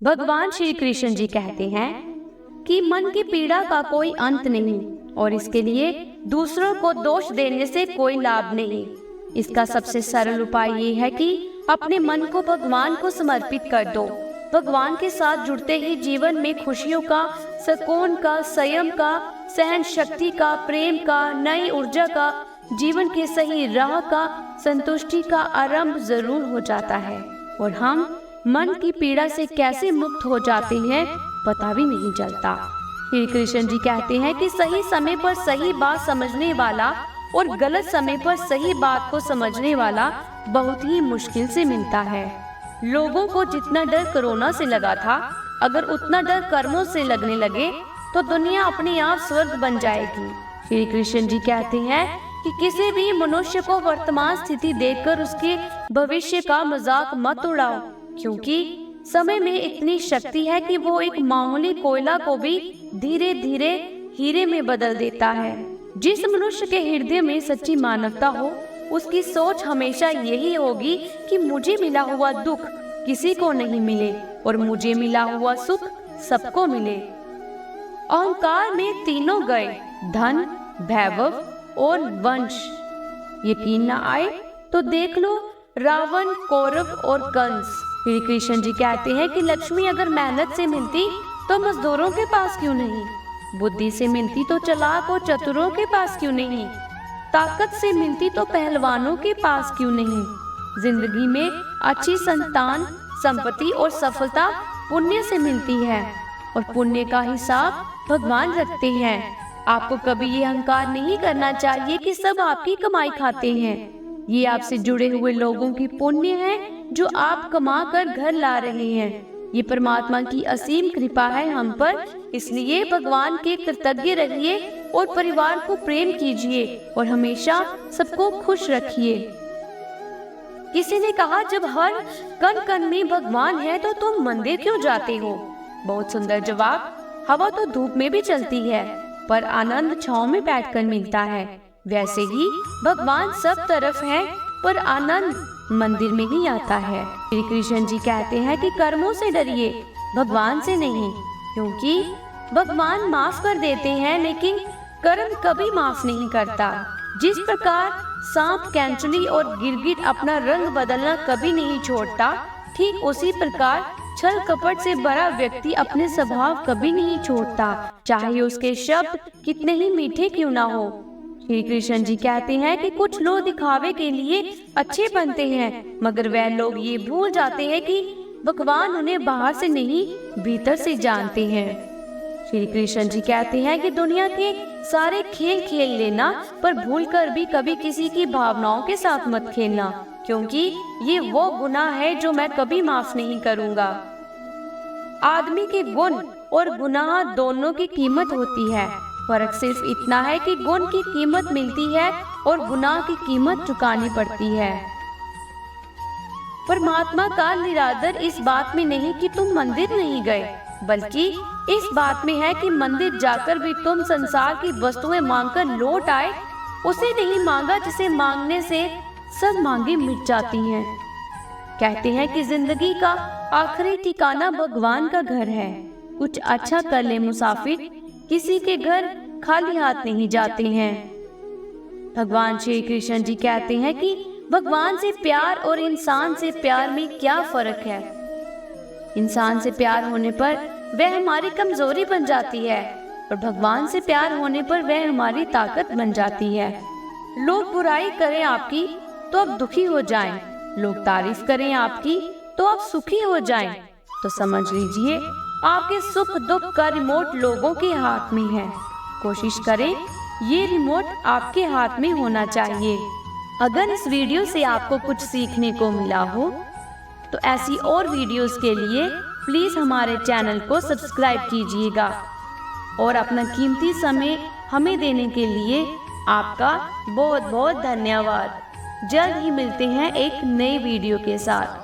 भगवान श्री कृष्ण जी कहते हैं कि मन की पीड़ा का कोई अंत नहीं और इसके लिए दूसरों को दोष देने से कोई लाभ नहीं। इसका सबसे सरल उपाय ये है कि अपने मन को भगवान को समर्पित कर दो। भगवान के साथ जुड़ते ही जीवन में खुशियों का, सुकून का, संयम का, सहन शक्ति का, प्रेम का, नई ऊर्जा का, जीवन के सही राह का, संतुष्टि का आरंभ जरूर हो जाता है। और हम मन की पीड़ा से कैसे मुक्त हो जाते हैं पता भी नहीं चलता। श्री कृष्ण जी कहते हैं कि सही समय पर सही बात समझने वाला और गलत समय पर सही बात को समझने वाला बहुत ही मुश्किल से मिलता है। लोगों को जितना डर कोरोना से लगा था, अगर उतना डर कर्मों से लगने लगे तो दुनिया अपने आप स्वर्ग बन जाएगी। श्री कृष्ण जी कहते हैं कि किसी भी मनुष्य को वर्तमान स्थिति देखकर उसके भविष्य का मजाक मत उड़ाओ, क्योंकि समय में इतनी शक्ति है कि वो एक मामूली कोयला को भी धीरे धीरे हीरे में बदल देता है। जिस मनुष्य के हृदय में सच्ची मानवता हो, उसकी सोच हमेशा यही होगी कि मुझे मिला हुआ दुख किसी को नहीं मिले और मुझे मिला हुआ सुख सबको मिले। अहंकार में तीनों गए, धन, वैभव और वंश। यकीन न आए तो देख लो रावण, कौरव और कंस। श्री कृष्ण जी कहते हैं कि लक्ष्मी अगर मेहनत से मिलती तो मजदूरों के पास क्यों नहीं, बुद्धि से मिलती तो चालाक और चतुरों के पास क्यों नहीं, ताकत से मिलती तो पहलवानों के पास क्यों नहीं। जिंदगी में अच्छी संतान, संपत्ति और सफलता पुण्य से मिलती है और पुण्य का हिसाब भगवान रखते हैं। आपको कभी ये अहंकार नहीं करना चाहिए कि सब आपकी कमाई खाते हैं। ये आपसे जुड़े हुए लोगों की पुण्य है जो आप कमा कर घर ला रहे हैं। ये परमात्मा की असीम कृपा है हम पर, इसलिए भगवान के कृतज्ञ रहिए और परिवार को प्रेम कीजिए और हमेशा सबको खुश रखिए। किसी ने कहा, जब हर कण कण में भगवान है तो तुम मंदिर क्यों जाते हो? बहुत सुंदर जवाब। हवा तो धूप में भी चलती है, पर आनंद छांव में बैठकर मिलता है। वैसे ही भगवान सब तरफ है, पर आनंद मंदिर में ही आता है। श्री कृष्ण जी कहते हैं कि कर्मों से डरिए, भगवान से नहीं, क्योंकि भगवान माफ कर देते हैं लेकिन कर्म कभी माफ नहीं करता। जिस प्रकार सांप, कैंचुली और गिरगिट अपना रंग बदलना कभी नहीं छोड़ता, ठीक उसी प्रकार छल कपट से भरा व्यक्ति अपने स्वभाव कभी नहीं छोड़ता, चाहे उसके शब्द कितने ही मीठे क्यों ना हो। श्री कृष्ण जी कहते हैं कि कुछ लोग दिखावे के लिए अच्छे बनते हैं, मगर वह लोग ये भूल जाते हैं कि भगवान उन्हें बाहर से नहीं भीतर से जानते हैं। श्री कृष्ण जी कहते हैं कि दुनिया के सारे खेल खेल लेना, पर भूलकर भी कभी किसी की भावनाओं के साथ मत खेलना, क्योंकि ये वो गुनाह है जो मैं कभी माफ नहीं करूँगा। आदमी के गुण और गुनाह दोनों की कीमत होती है, फर्क सिर्फ इतना है कि गुण की कीमत मिलती है और गुनाह की कीमत चुकानी पड़ती है। परमात्मा का निरादर इस बात में नहीं कि तुम मंदिर नहीं गए, बल्कि इस बात में है कि मंदिर जाकर भी तुम संसार की वस्तुएं मांगकर लौट आए। उसे नहीं मांगा जिसे मांगने से सब मांगे मिट जाती हैं। कहते हैं कि जिंदगी का आखिरी ठिकाना भगवान का घर है। कुछ अच्छा कर ले मुसाफिर, किसी के घर खाली हाथ नहीं जाते हैं। भगवान श्री कृष्ण जी कहते हैं कि भगवान से प्यार और इंसान से प्यार में क्या फर्क है। इंसान से प्यार होने पर वह हमारी कमजोरी बन जाती है और भगवान से प्यार होने पर वह हमारी ताकत बन जाती है। लोग बुराई करें आपकी तो आप दुखी हो जाएं, लोग तारीफ करें आपकी तो आप सुखी हो जाएं, तो समझ लीजिए आपके सुख दुख का रिमोट लोगों के हाथ में है। कोशिश करें ये रिमोट आपके हाथ में होना चाहिए। अगर इस वीडियो से आपको कुछ सीखने को मिला हो तो ऐसी और वीडियोस के लिए प्लीज हमारे चैनल को सब्सक्राइब कीजिएगा और अपना कीमती समय हमें देने के लिए आपका बहुत बहुत धन्यवाद। जल्द ही मिलते हैं एक नई वीडियो के साथ।